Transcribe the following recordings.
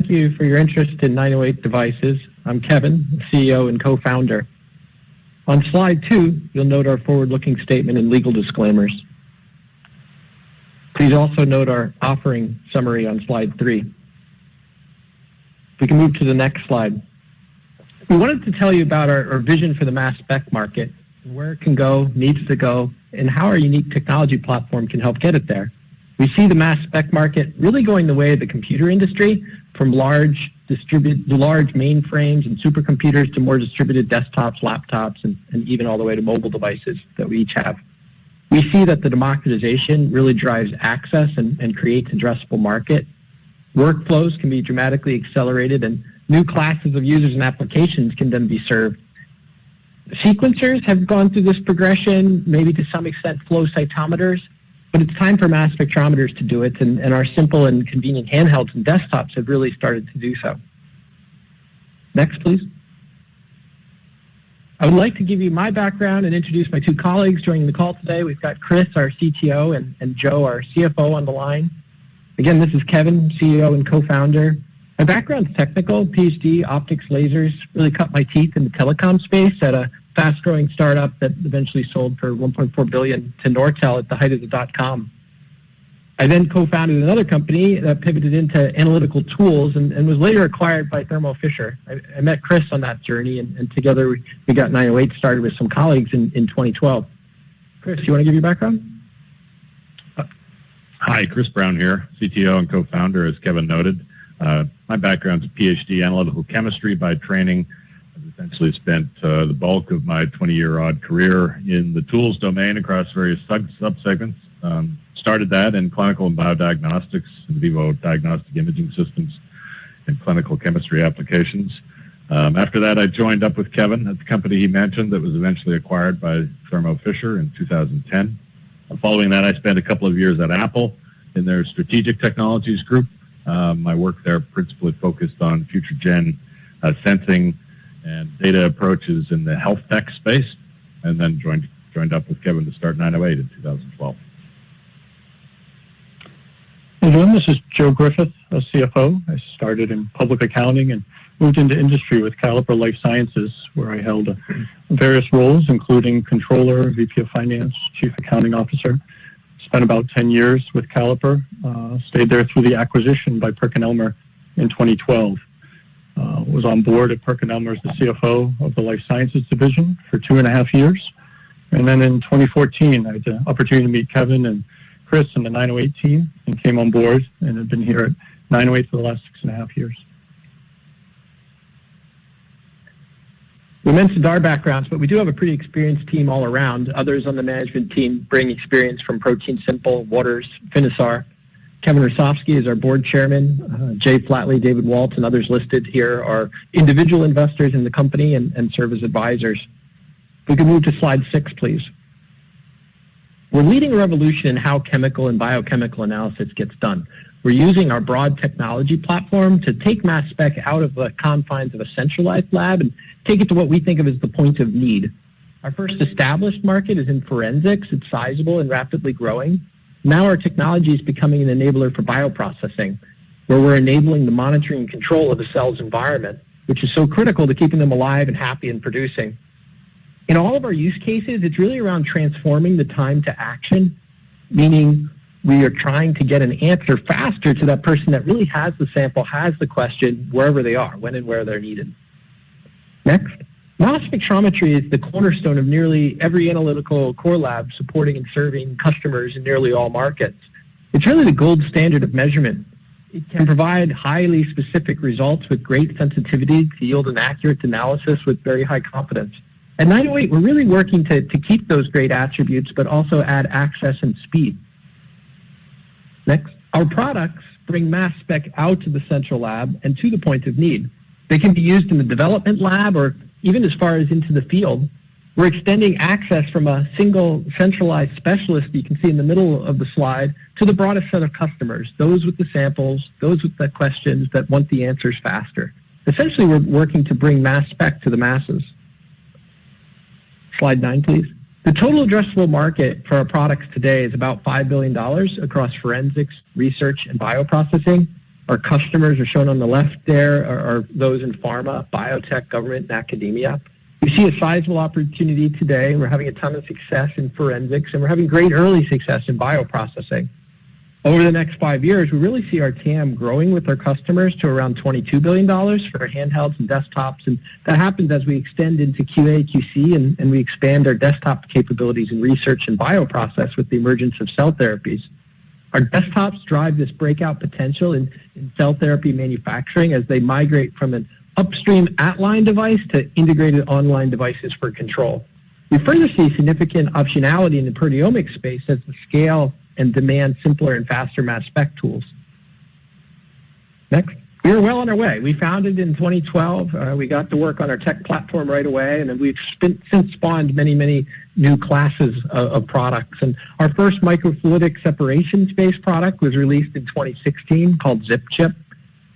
thank you for your interest in 908 Devices. I'm Kevin, CEO and co-founder. On slide 2, you'll note our forward-looking statement and legal disclaimers. Please also note our offering summary on slide 3. We can move to the next slide. We wanted to tell you about our vision for the mass spec market, where it can go, needs to go, and how our unique technology platform can help get it there. We see the mass spec market really going the way of the computer industry, from large mainframes and supercomputers to more distributed desktops, laptops, and even all the way to mobile devices that we each have. We see that the democratization really drives access and creates addressable market. Workflows can be dramatically accelerated, and new classes of users and applications can then be served. Sequencers have gone through this progression, maybe to some extent flow cytometers, but it's time for mass spectrometers to do it, and our simple and convenient handhelds and desktops have really started to do so. Next, please. I would like to give you my background and introduce my two colleagues joining the call today. We've got Chris, our CTO, and Joe, our CFO, on the line. Again, this is Kevin, CEO and co-founder. My background's technical, PhD, optics, lasers, really cut my teeth in the telecom space at a fast-growing startup that eventually sold for $1.4 billion to Nortel at the height of the dot-com. I then co-founded another company that pivoted into analytical tools and was later acquired by Thermo Fisher. I met Chris on that journey, and together we got 908 started with some colleagues in 2012. Chris, you want to give your background? Hi, Chris Brown here, CTO and co-founder, as Kevin noted. My background is a PhD analytical chemistry by training. I've essentially spent the bulk of my 20-year-odd career in the tools domain across various subsegments. Started that in clinical and biodiagnostics, in vivo diagnostic imaging systems, and clinical chemistry applications. After that, I joined up with Kevin at the company he mentioned that was eventually acquired by Thermo Fisher in 2010. Following that, I spent a couple of years at Apple in their strategic technologies group. My work there principally focused on future gen sensing and data approaches in the health tech space, and then joined up with Kevin to start 908 in 2012. Hello, this is Joe Griffith, a CFO. I started in public accounting and moved into industry with Caliper Life Sciences, where I held various roles, including controller, VP of finance, chief accounting officer. Spent about 10 years with Caliper, stayed there through the acquisition by PerkinElmer in 2012. Was on board at PerkinElmer as the CFO of the Life Sciences division for 2.5 years. And then in 2014, I had the opportunity to meet Kevin and Chris and the 908 team and came on board and have been here at 908 for the last 6.5 years. We mentioned our backgrounds, but we do have a pretty experienced team all around. Others on the management team bring experience from ProteinSimple, Waters, Finisar. Kevin Rosofsky is our board chairman. Jay Flatley, David Walt, and others listed here are individual investors in the company and serve as advisors. We can move to slide 6, please. We're leading a revolution in how chemical and biochemical analysis gets done. We're using our broad technology platform to take mass spec out of the confines of a centralized lab and take it to what we think of as the point of need. Our first established market is in forensics. It's sizable and rapidly growing. Now our technology is becoming an enabler for bioprocessing, where we're enabling the monitoring and control of the cell's environment, which is so critical to keeping them alive and happy and producing. In all of our use cases, it's really around transforming the time to action, meaning we are trying to get an answer faster to that person that really has the sample, has the question, wherever they are, when and where they're needed. Next. Mass spectrometry is the cornerstone of nearly every analytical core lab supporting and serving customers in nearly all markets. It's really the gold standard of measurement. It can provide highly specific results with great sensitivity to yield an accurate analysis with very high confidence. At 908, we're really working to keep those great attributes, but also add access and speed. Next, our products bring mass spec out to the central lab and to the point of need. They can be used in the development lab or even as far as into the field. We're extending access from a single centralized specialist you can see in the middle of the slide to the broadest set of customers, those with the samples, those with the questions that want the answers faster. Essentially, we're working to bring mass spec to the masses. Slide 9, please. The total addressable market for our products today is about $5 billion across forensics, research, and bioprocessing. Our customers are shown on the left there are those in pharma, biotech, government, and academia. We see a sizable opportunity today. We're having a ton of success in forensics, and we're having great early success in bioprocessing. Over the next 5 years, we really see our TAM growing with our customers to around $22 billion for handhelds and desktops, and that happens as we extend into QA, QC, and we expand our desktop capabilities in research and bioprocess with the emergence of cell therapies. Our desktops drive this breakout potential in cell therapy manufacturing as they migrate from an upstream at-line device to integrated online devices for control. We further see significant optionality in the proteomics space as the scale and demand simpler and faster mass spec tools. Next. We are well on our way. We founded in 2012. We got to work on our tech platform right away, and then we've since spawned many new classes of products. And our first microfluidic separation-based product was released in 2016 called ZipChip.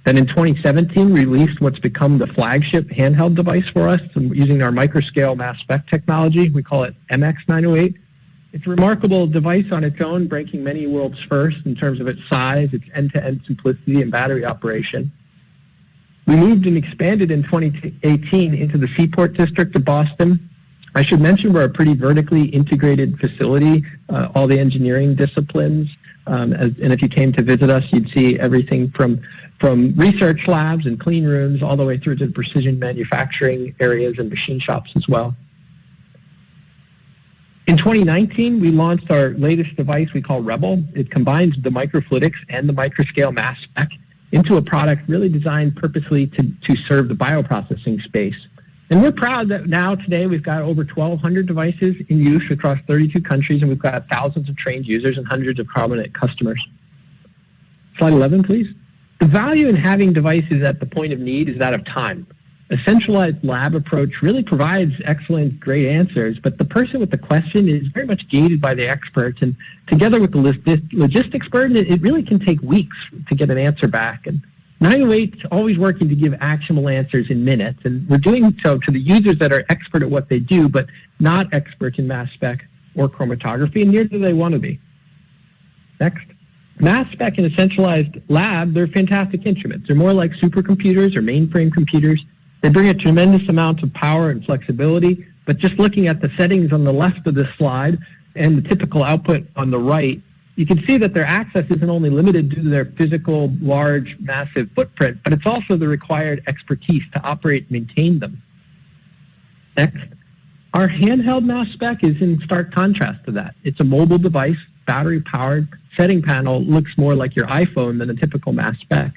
Then in 2017, we released what's become the flagship handheld device for us using our microscale mass spec technology. We call it MX908. It's a remarkable device on its own, breaking many world's firsts in terms of its size, its end-to-end simplicity, and battery operation. We moved and expanded in 2018 into the Seaport District of Boston. I should mention we're a pretty vertically integrated facility, all the engineering disciplines. And if you came to visit us, you'd see everything from research labs and clean rooms all the way through to precision manufacturing areas and machine shops as well. In 2019, we launched our latest device we call Rebel. It combines the microfluidics and the microscale mass spec into a product really designed purposely to serve the bioprocessing space. And we're proud that now today we've got over 1,200 devices in use across 32 countries, and we've got thousands of trained users and hundreds of prominent customers. Slide 11, please. The value in having devices at the point of need is that of time. A centralized lab approach really provides excellent, great answers, but the person with the question is very much gated by the expert, and together with the logistics burden, it really can take weeks to get an answer back. And 908 is always working to give actionable answers in minutes, and we're doing so to the users that are expert at what they do, but not experts in mass spec or chromatography, and neither do they want to be. Next. Mass spec in a centralized lab, they're fantastic instruments. They're more like supercomputers or mainframe computers. They bring a tremendous amount of power and flexibility, but just looking at the settings on the left of this slide and the typical output on the right, you can see that their access isn't only limited due to their physical, large, massive footprint, but it's also the required expertise to operate and maintain them. Next, our handheld mass spec is in stark contrast to that. It's a mobile device, battery-powered, setting panel looks more like your iPhone than a typical mass spec.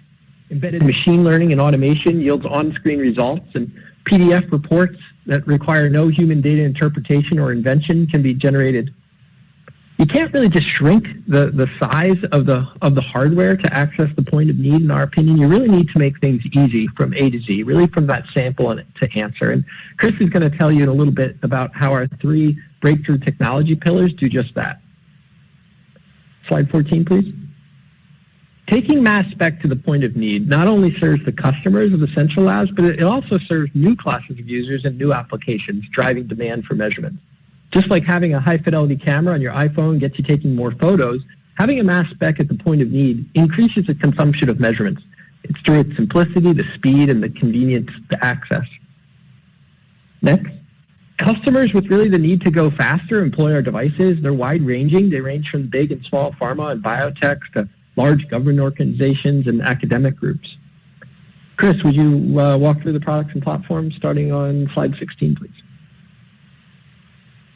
Embedded machine learning and automation yields on-screen results, and PDF reports that require no human data interpretation or invention can be generated. You can't really just shrink the size of the hardware to access the point of need, in our opinion. You really need to make things easy from A to Z, really from that sample to answer. And Chris is going to tell you in a little bit about how our 3 breakthrough technology pillars do just that. Slide 14, please. Taking mass spec to the point of need not only serves the customers of the central labs, but it also serves new classes of users and new applications, driving demand for measurements. Just like having a high-fidelity camera on your iPhone gets you taking more photos, having a mass spec at the point of need increases the consumption of measurements. It's through its simplicity, the speed, and the convenience to access. Next. Customers with really the need to go faster employ our devices. They're wide-ranging. They range from big and small pharma and biotech to large government organizations and academic groups. Chris, would you walk through the products and platforms starting on slide 16, please?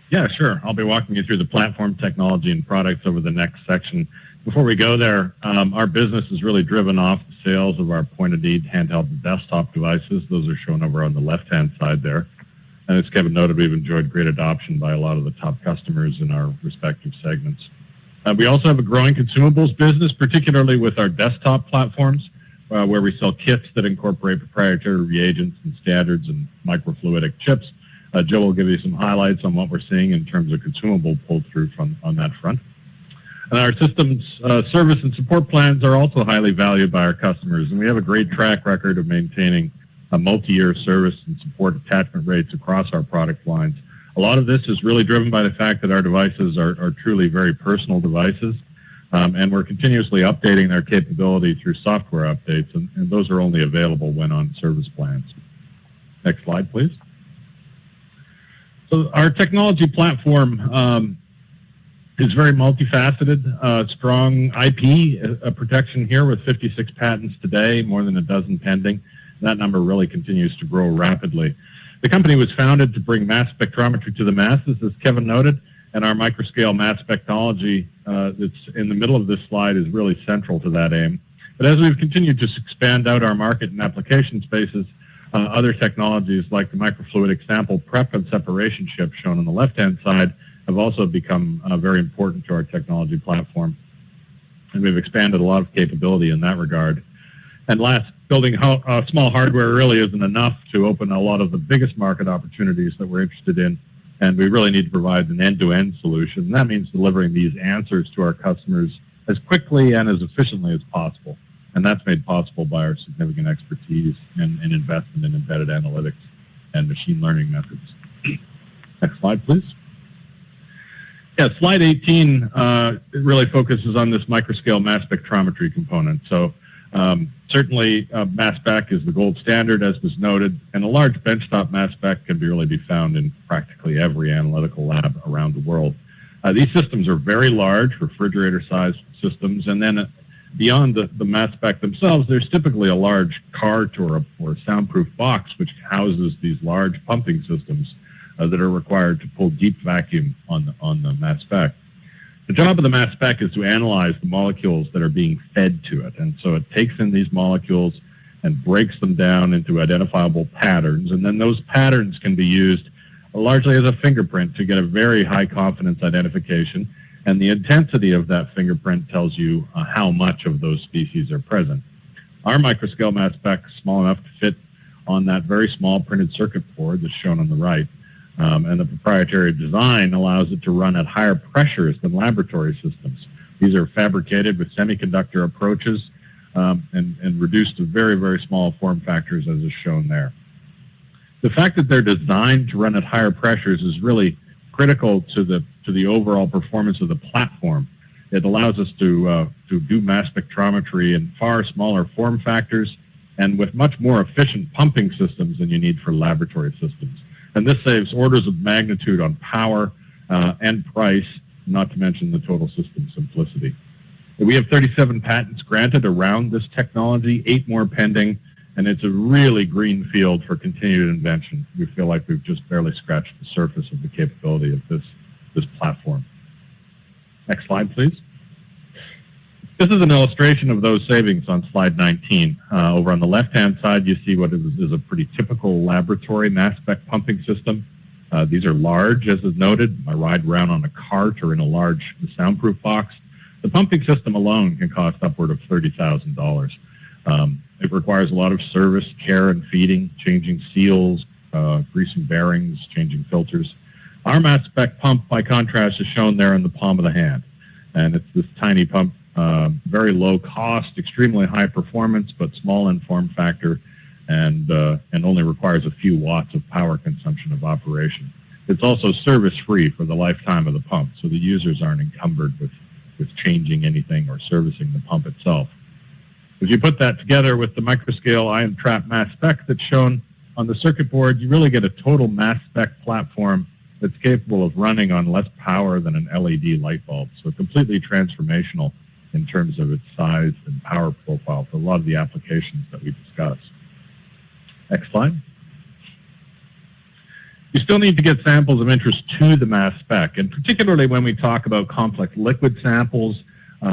Yeah, sure. I'll be walking you through the platform, technology, and products over the next section. Before we go there, our business is really driven off the sales of our point-of-need handheld and desktop devices. Those are shown over on the left-hand side there. And as Kevin noted, we've enjoyed great adoption by a lot of the top customers in our respective segments. We also have a growing consumables business, particularly with our desktop platforms, where we sell kits that incorporate proprietary reagents and standards and microfluidic chips. Joe will give you some highlights on what we're seeing in terms of consumable pull-through on that front. And our systems service and support plans are also highly valued by our customers, and we have a great track record of maintaining a multi-year service and support attachment rates across our product lines. A lot of this is really driven by the fact that our devices are truly very personal devices. And we're continuously updating their capability through software updates, and those are only available when on service plans. Next slide, please. So our technology platform is very multifaceted, strong IP protection here with 56 patents today, more than a dozen pending. That number really continues to grow rapidly. The company was founded to bring mass spectrometry to the masses, as Kevin noted, and our microscale mass spectrometry that's in the middle of this slide is really central to that aim. But as we've continued to expand out our market and application spaces, other technologies like the microfluidic sample prep and separation chip shown on the left-hand side have also become very important to our technology platform. And we've expanded a lot of capability in that regard. And last, building small hardware really isn't enough to open a lot of the biggest market opportunities that we're interested in. And we really need to provide an end-to-end solution. And that means delivering these answers to our customers as quickly and as efficiently as possible. And that's made possible by our significant expertise and investment in embedded analytics and machine learning methods. Next slide, please. Yeah, slide 18 it really focuses on this microscale mass spectrometry component. So certainly mass spec is the gold standard, as was noted, and a large benchtop mass spec can really be found in practically every analytical lab around the world. These systems are very large, refrigerator-sized systems, and then beyond the mass spec themselves, there's typically a large cart or a soundproof box which houses these large pumping systems that are required to pull deep vacuum on the mass spec. The job of the mass spec is to analyze the molecules that are being fed to it, and so it takes in these molecules and breaks them down into identifiable patterns, and then those patterns can be used largely as a fingerprint to get a very high confidence identification. And the intensity of that fingerprint tells you how much of those species are present. Our microscale mass spec is small enough to fit on that very small printed circuit board that's shown on the right. And the proprietary design allows it to run at higher pressures than laboratory systems. These are fabricated with semiconductor approaches and reduced to very, very small form factors, as is shown there. The fact that they're designed to run at higher pressures is really critical to the overall performance of the platform. It allows us to do mass spectrometry in far smaller form factors and with much more efficient pumping systems than you need for laboratory systems. And this saves orders of magnitude on power and price, not to mention the total system simplicity. We have 37 patents granted around this technology, 8 more pending, and it's a really green field for continued invention. We feel like we've just barely scratched the surface of the capability of this platform. Next slide, please. This is an illustration of those savings on slide 19. Over on the left-hand side, you see what is a pretty typical laboratory mass spec pumping system. These are large, as is noted. I ride around on a cart or in a large soundproof box. The pumping system alone can cost upward of $30,000. It requires a lot of service, care, and feeding, changing seals, greasing bearings, changing filters. Our mass spec pump, by contrast, is shown there in the palm of the hand. And it's this tiny pump, very low cost, extremely high performance, but small in form factor, and only requires a few watts of power consumption of operation. It's also service-free for the lifetime of the pump, so the users aren't encumbered with changing anything or servicing the pump itself. If you put that together with the microscale ion trap mass spec that's shown on the circuit board, you really get a total mass spec platform that's capable of running on less power than an LED light bulb. So completely transformational in terms of its size and power profile for a lot of the applications that we discussed. Next slide. You still need to get samples of interest to the mass spec, and particularly when we talk about complex liquid samples,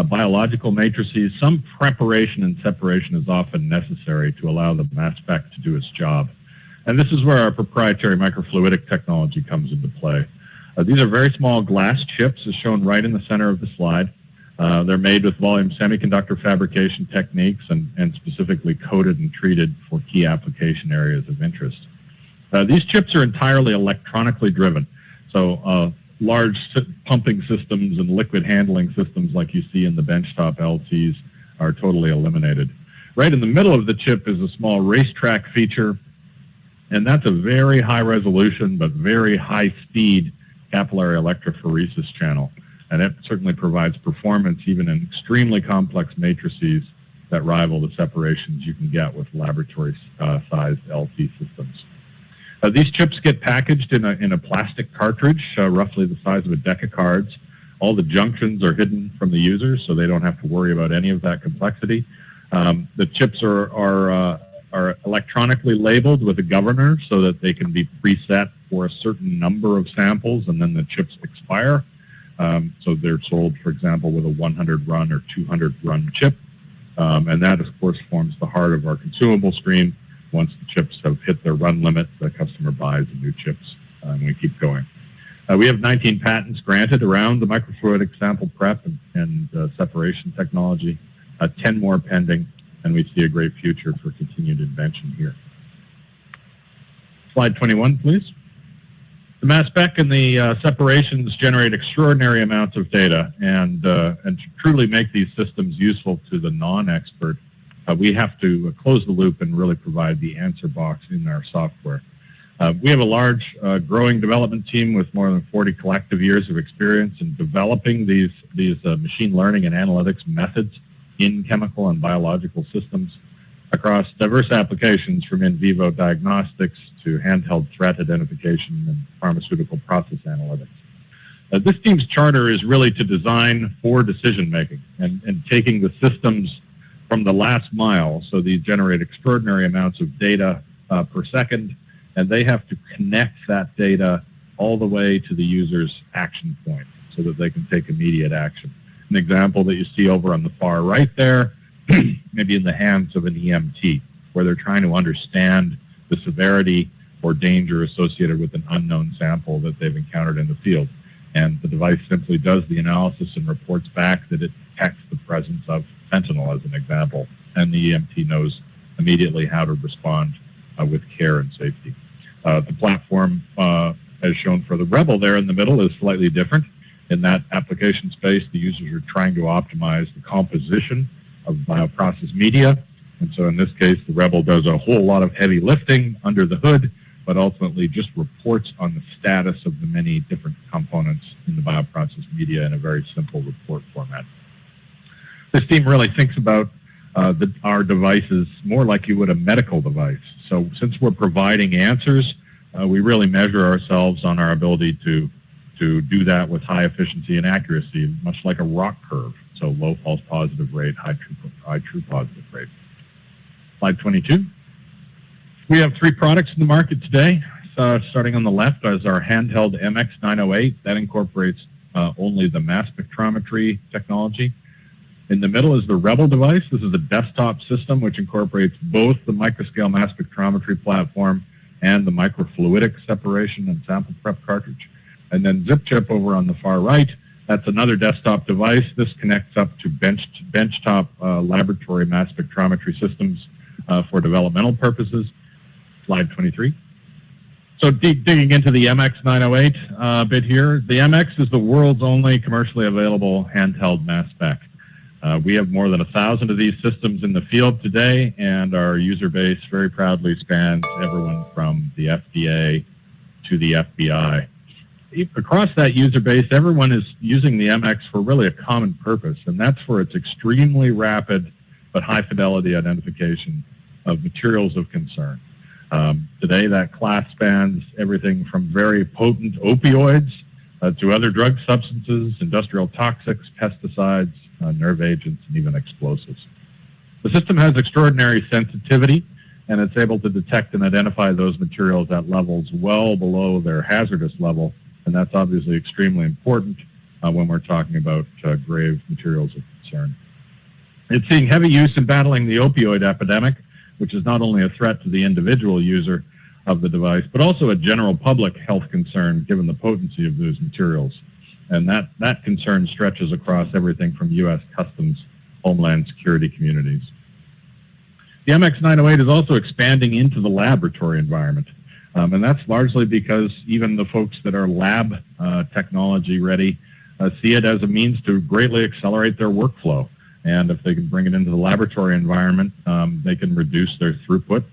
biological matrices, some preparation and separation is often necessary to allow the mass spec to do its job. And this is where our proprietary microfluidic technology comes into play. These are very small glass chips, as shown right in the center of the slide. They're made with volume semiconductor fabrication techniques and specifically coated and treated for key application areas of interest. These chips are entirely electronically driven, so large pumping systems and liquid handling systems like you see in the benchtop LCs are totally eliminated. Right in the middle of the chip is a small racetrack feature, and that's a very high resolution but very high speed capillary electrophoresis channel. And it certainly provides performance even in extremely complex matrices that rival the separations you can get with laboratory-sized LC systems. These chips get packaged in a plastic cartridge, roughly the size of a deck of cards. All the junctions are hidden from the users, so they don't have to worry about any of that complexity. The chips are electronically labeled with a governor so that they can be preset for a certain number of samples, and then the chips expire. So they're sold, for example, with a 100-run or 200-run chip. And that, of course, forms the heart of our consumable stream. Once the chips have hit their run limit, the customer buys the new chips, and we keep going. We have 19 patents granted around the microfluidic sample prep and separation technology, 10 more pending, and we see a great future for continued invention here. Slide 21, please. The mass spec and the separations generate extraordinary amounts of data, and to truly make these systems useful to the non-expert, we have to close the loop and really provide the answer box in our software. We have a large growing development team with more than 40 collective years of experience in developing these machine learning and analytics methods in chemical and biological systems across diverse applications from in vivo diagnostics to handheld threat identification and pharmaceutical process analytics. This team's charter is really to design for decision making and taking the systems from the last mile, so these generate extraordinary amounts of data per second, and they have to connect that data all the way to the user's action point so that they can take immediate action. An example that you see over on the far right there, maybe in the hands of an EMT, where they're trying to understand the severity or danger associated with an unknown sample that they've encountered in the field. And the device simply does the analysis and reports back that it detects the presence of fentanyl, as an example, and the EMT knows immediately how to respond with care and safety. The platform, as shown for the Rebel there in the middle, is slightly different. In that application space, the users are trying to optimize the composition of bioprocess media. And so in this case, the Rebel does a whole lot of heavy lifting under the hood, but ultimately just reports on the status of the many different components in the bioprocess media in a very simple report format. This team really thinks about our devices more like you would a medical device. So since we're providing answers, we really measure ourselves on our ability to do that with high efficiency and accuracy, much like a ROC curve. So low false positive rate, high true positive rate. Slide 22. We have 3 products in the market today. Starting on the left is our handheld MX908. That incorporates only the mass spectrometry technology. In the middle is the Rebel device. This is a desktop system which incorporates both the microscale mass spectrometry platform and the microfluidic separation and sample prep cartridge. And then ZipChip over on the far right, that's another desktop device. This connects up to benchtop laboratory mass spectrometry systems for developmental purposes. Slide 23. So digging into the MX908 bit here, the MX is the world's only commercially available handheld mass spec. We have more than 1,000 of these systems in the field today, and our user base very proudly spans everyone from the FDA to the FBI. Across that user base, everyone is using the MX for really a common purpose, and that's for its extremely rapid but high-fidelity identification of materials of concern. Today, that class spans everything from very potent opioids to other drug substances, industrial toxics, pesticides, nerve agents, and even explosives. The system has extraordinary sensitivity, and it's able to detect and identify those materials at levels well below their hazardous level, and that's obviously extremely important when we're talking about grave materials of concern. It's seeing heavy use in battling the opioid epidemic, which is not only a threat to the individual user of the device, but also a general public health concern given the potency of those materials. And that concern stretches across everything from U.S. Customs, Homeland Security communities. The MX908 is also expanding into the laboratory environment. And that's largely because even the folks that are lab technology ready see it as a means to greatly accelerate their workflow. And if they can bring it into the laboratory environment, they can reduce their throughput,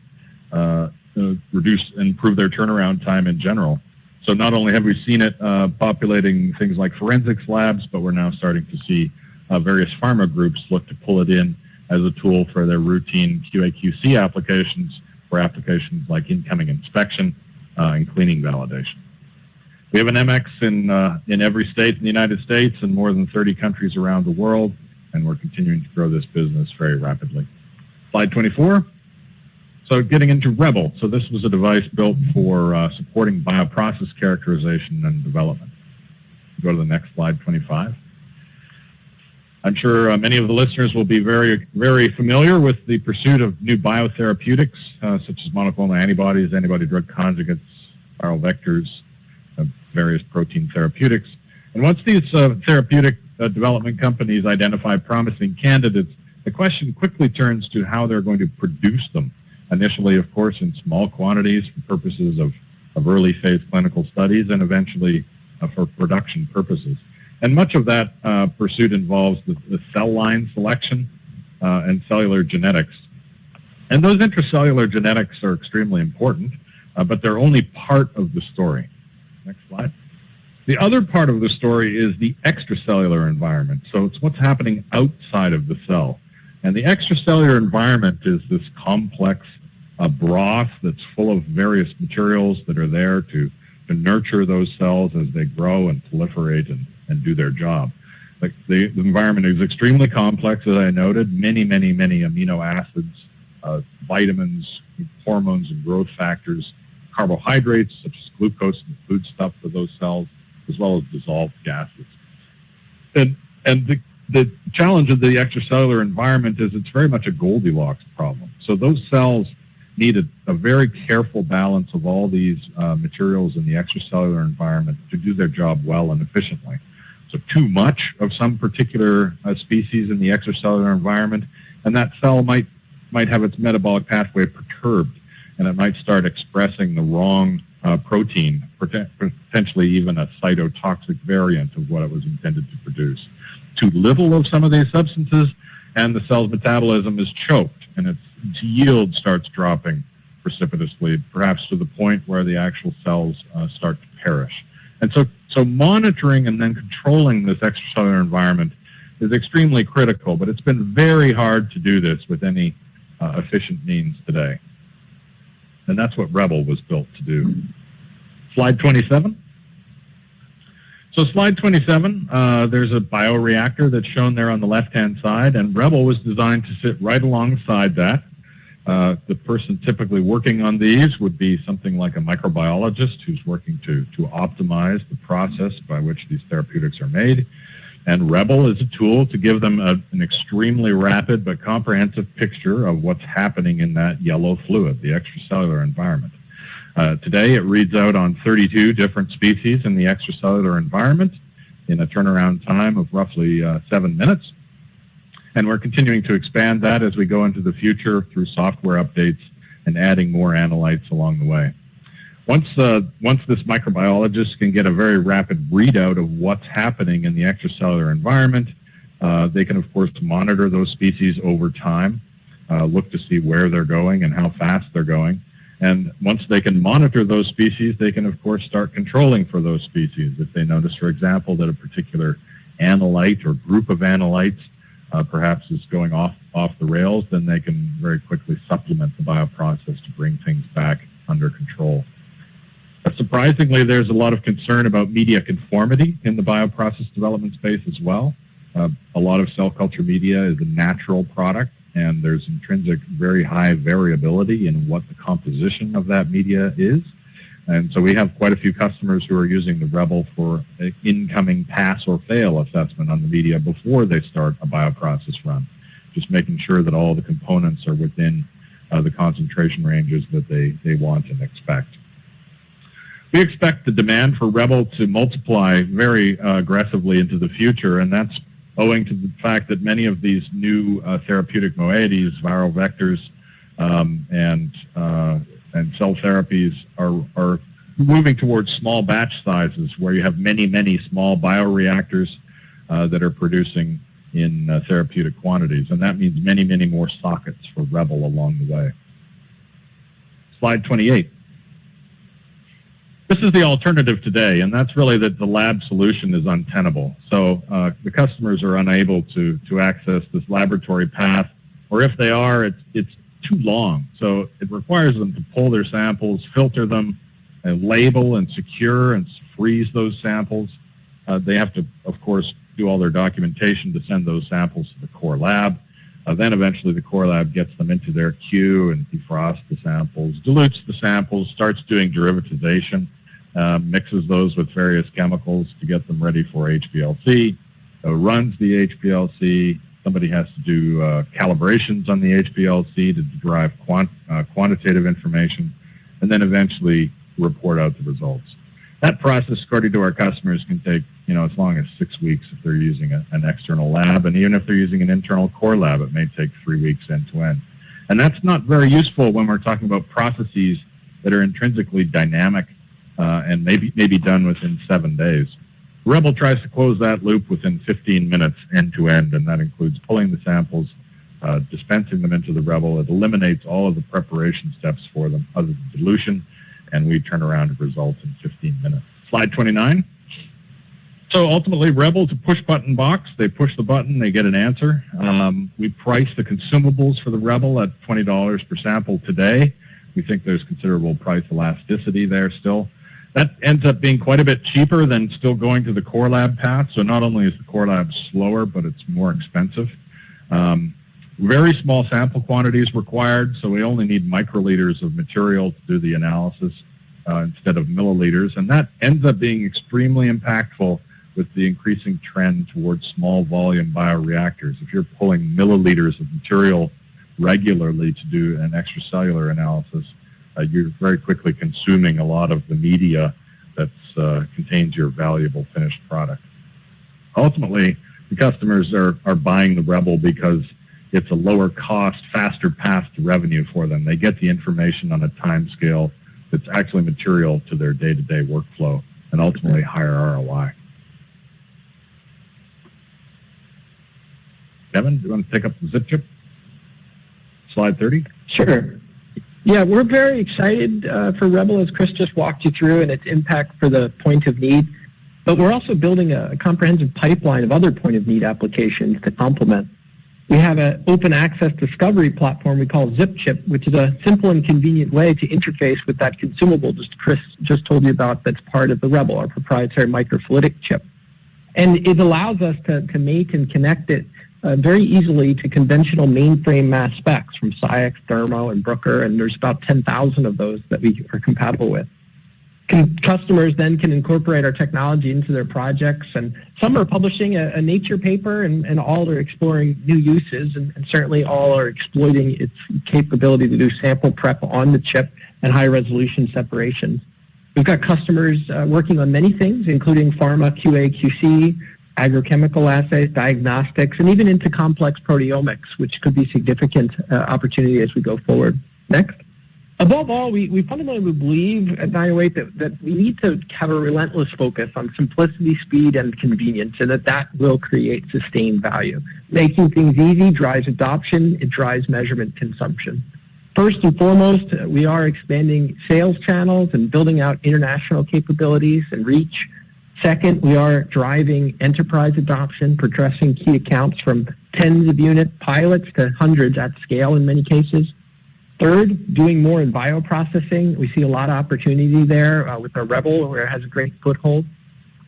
improve their turnaround time in general. So not only have we seen it populating things like forensics labs, but we're now starting to see various pharma groups look to pull it in as a tool for their routine QA/QC applications, for applications like incoming inspection and cleaning validation. We have an MX in every state in the United States and more than 30 countries around the world, and we're continuing to grow this business very rapidly. Slide 24. So getting into Rebel. So this was a device built for supporting bioprocess characterization and development. Go to the next slide, 25. I'm sure many of the listeners will be very, very familiar with the pursuit of new biotherapeutics, such as monoclonal antibodies, antibody-drug conjugates, viral vectors, various protein therapeutics. And once these therapeutic development companies identify promising candidates, the question quickly turns to how they're going to produce them. Initially, of course, in small quantities for purposes of early phase clinical studies and eventually for production purposes. And much of that pursuit involves the cell line selection and cellular genetics. And those intracellular genetics are extremely important, but they're only part of the story. Next slide. The other part of the story is the extracellular environment. So it's what's happening outside of the cell. And the extracellular environment is this complex broth that's full of various materials that are there to nurture those cells as they grow and proliferate and do their job. Like the environment is extremely complex, as I noted, many amino acids, vitamins, hormones and growth factors, carbohydrates such as glucose and food stuff for those cells, as well as dissolved gases. And the challenge of the extracellular environment is it's very much a Goldilocks problem. So those cells need a very careful balance of all these materials in the extracellular environment to do their job well and efficiently. So too much of some particular species in the extracellular environment, and that cell might have its metabolic pathway perturbed, and it might start expressing the wrong protein, potentially even a cytotoxic variant of what it was intended to produce. Too little of some of these substances, and the cell's metabolism is choked, and its yield starts dropping precipitously, perhaps to the point where the actual cells start to perish. And so monitoring and then controlling this extracellular environment is extremely critical, but it's been very hard to do this with any efficient means today. And that's what Rebel was built to do. Slide 27. So slide 27, there's a bioreactor that's shown there on the left-hand side, and Rebel was designed to sit right alongside that. The person typically working on these would be something like a microbiologist who's working to optimize the process by which these therapeutics are made. And Rebel is a tool to give them an extremely rapid but comprehensive picture of what's happening in that yellow fluid, the extracellular environment. Today, it reads out on 32 different species in the extracellular environment in a turnaround time of roughly 7 minutes. And we're continuing to expand that as we go into the future through software updates and adding more analytes along the way. Once this microbiologist can get a very rapid readout of what's happening in the extracellular environment, they can, of course, monitor those species over time, look to see where they're going and how fast they're going. And once they can monitor those species, they can, of course, start controlling for those species. If they notice, for example, that a particular analyte or group of analytes perhaps is going off the rails, then they can very quickly supplement the bioprocess to bring things back under control. Surprisingly, there's a lot of concern about media conformity in the bioprocess development space as well. A lot of cell culture media is a natural product, and there's intrinsic very high variability in what the composition of that media is. And so we have quite a few customers who are using the Rebel for an incoming pass or fail assessment on the media before they start a bioprocess run, just making sure that all the components are within the concentration ranges that they want and expect. We expect the demand for Rebel to multiply very aggressively into the future, and that's owing to the fact that many of these new therapeutic moieties, viral vectors, and cell therapies are moving towards small batch sizes where you have many small bioreactors that are producing in therapeutic quantities, and that means many more sockets for Rebel along the way. Slide 28. This is the alternative today, and that's really that the lab solution is untenable. So the customers are unable to access this laboratory path, or if they are, it's too long. So it requires them to pull their samples, filter them, and label and secure and freeze those samples. They have to, of course, do all their documentation to send those samples to the core lab. Then eventually the core lab gets them into their queue and defrosts the samples, dilutes the samples, starts doing derivatization, mixes those with various chemicals to get them ready for HPLC, runs the HPLC. Somebody has to do calibrations on the HPLC to derive quantitative information, and then eventually report out the results. That process, according to our customers, can take as long as 6 weeks if they're using an external lab, and even if they're using an internal core lab, it may take 3 weeks end to end. And that's not very useful when we're talking about processes that are intrinsically dynamic and maybe done within 7 days. Rebel tries to close that loop within 15 minutes end to end, and that includes pulling the samples, dispensing them into the Rebel. It eliminates all of the preparation steps for them other than dilution, and we turn around the results in 15 minutes. Slide 29. So ultimately, Rebel's a push-button box. They push the button, they get an answer. We price the consumables for the Rebel at $20 per sample today. We think there's considerable price elasticity there still. That ends up being quite a bit cheaper than still going to the core lab path. So not only is the core lab slower, but it's more expensive. Very small sample quantities required, so we only need microliters of material to do the analysis instead of milliliters. And that ends up being extremely impactful with the increasing trend towards small volume bioreactors. If you're pulling milliliters of material regularly to do an extracellular analysis, you're very quickly consuming a lot of the media that contains your valuable finished product. Ultimately, the customers are buying the Rebel because it's a lower cost, faster path to revenue for them. They get the information on a time scale that's actually material to their day-to-day workflow and ultimately higher ROI. Kevin, do you want to take up the zip chip? Slide 30. Sure. Yeah, we're very excited for Rebel, as Chris just walked you through, and its impact for the point of need. But we're also building a comprehensive pipeline of other point of need applications to complement. We have an open access discovery platform we call ZipChip, which is a simple and convenient way to interface with that consumable Chris just told you about that's part of the Rebel, our proprietary microfluidic chip. And it allows us to mate and connect it very easily to conventional mainframe mass specs from SCIEX, Thermo, and Bruker, and there's about 10,000 of those that we are compatible with. Customers then can incorporate our technology into their projects, and some are publishing a Nature paper, and all are exploring new uses, and certainly all are exploiting its capability to do sample prep on the chip and high-resolution separations. We've got customers working on many things, including pharma, QA, QC, agrochemical assays, diagnostics, and even into complex proteomics, which could be significant opportunity as we go forward. Next. Above all, we fundamentally believe at 908 that we need to have a relentless focus on simplicity, speed, and convenience, and that will create sustained value. Making things easy drives adoption. It drives measurement consumption. First and foremost, we are expanding sales channels and building out international capabilities and reach. Second, we are driving enterprise adoption, progressing key accounts from tens of unit pilots to hundreds at scale in many cases. Third, doing more in bioprocessing. We see a lot of opportunity there with our Rebel, where it has a great foothold.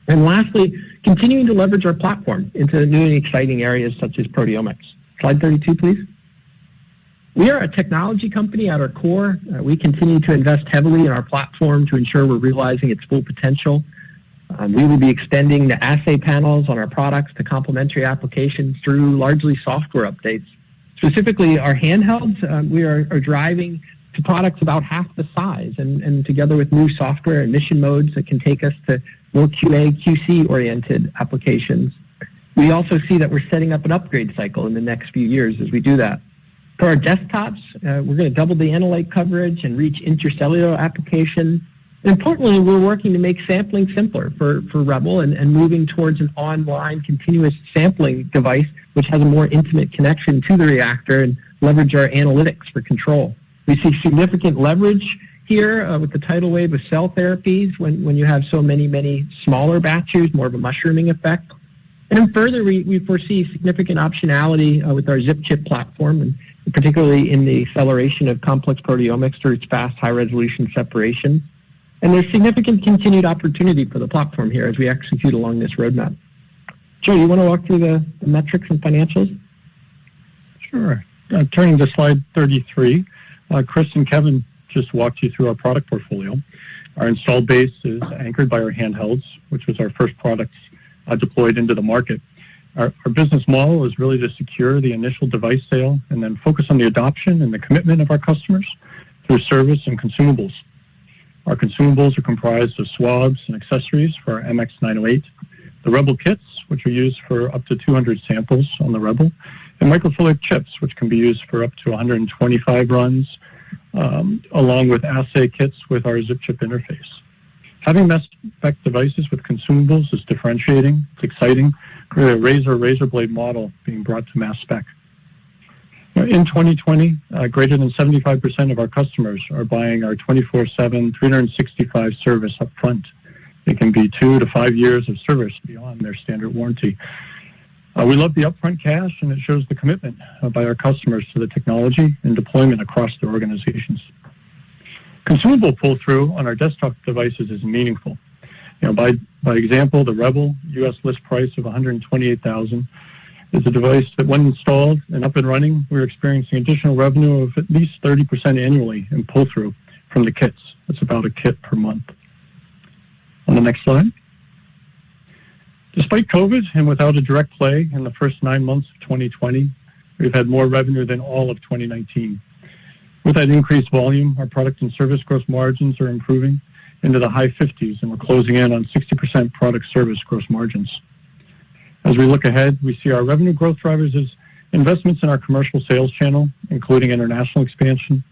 And lastly, continuing to leverage our platform into new and exciting areas such as proteomics. Slide 32, please. We are a technology company at our core. We continue to invest heavily in our platform to ensure we're realizing its full potential. We will be extending the assay panels on our products to complementary applications through largely software updates. Specifically, our handhelds, we are driving to products about half the size, and together with new software and mission modes that can take us to more QA, QC-oriented applications. We also see that we're setting up an upgrade cycle in the next few years as we do that. For our desktops, we're going to double the analyte coverage and reach intercellular applications. Importantly, we're working to make sampling simpler for Rebel and moving towards an online continuous sampling device which has a more intimate connection to the reactor and leverage our analytics for control. We see significant leverage here with the tidal wave of cell therapies when you have so many smaller batches, more of a mushrooming effect. And then further, we foresee significant optionality with our ZipChip platform, and particularly in the acceleration of complex proteomics through its fast, high-resolution separation. And there's significant continued opportunity for the platform here as we execute along this roadmap. Joe, you want to walk through the metrics and financials? Sure. Turning to slide 33, Chris and Kevin just walked you through our product portfolio. Our installed base is anchored by our handhelds, which was our first products deployed into the market. Our business model is really to secure the initial device sale and then focus on the adoption and the commitment of our customers through service and consumables. Our consumables are comprised of swabs and accessories for our MX908, the Rebel kits, which are used for up to 200 samples on the Rebel, and microfluidic chips, which can be used for up to 125 runs, along with assay kits with our ZipChip interface. Having mass spec devices with consumables is differentiating. It's exciting. Really a razor blade model being brought to mass spec. In 2020, greater than 75% of our customers are buying our 24/7, 365 service up front. It can be 2 to 5 years of service beyond their standard warranty. We love the upfront cash, and it shows the commitment by our customers to the technology and deployment across their organizations. Consumable pull-through on our desktop devices is meaningful. By example, the Rebel U.S. list price of $128,000 is a device that, when installed and up and running, we're experiencing additional revenue of at least 30% annually in pull-through from the kits. That's about a kit per month. On the next slide. Despite COVID and without a direct play in the first 9 months of 2020, we've had more revenue than all of 2019. With that increased volume, our product and service gross margins are improving into the high 50s, and we're closing in on 60% product service gross margins. As we look ahead, we see our revenue growth drivers as investments in our commercial sales channel, including international expansion,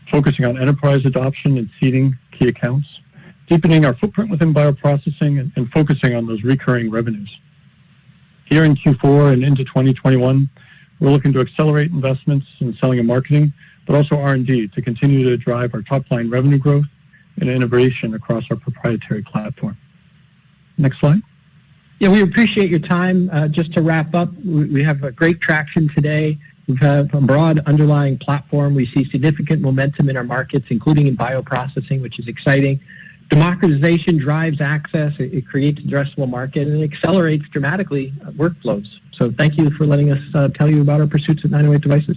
focusing on enterprise adoption and seeding key accounts, deepening our footprint within bioprocessing, and focusing on those recurring revenues. Here in Q4 and into 2021, we're looking to accelerate investments in selling and marketing, but also R&D to continue to drive our top-line revenue growth and innovation across our proprietary platform. Next slide. Yeah, we appreciate your time. Just to wrap up, we have a great traction today. We have a broad underlying platform. We see significant momentum in our markets, including in bioprocessing, which is exciting. Democratization drives access, it creates addressable market, and it accelerates dramatically workflows. So thank you for letting us tell you about our pursuits at 908 Devices.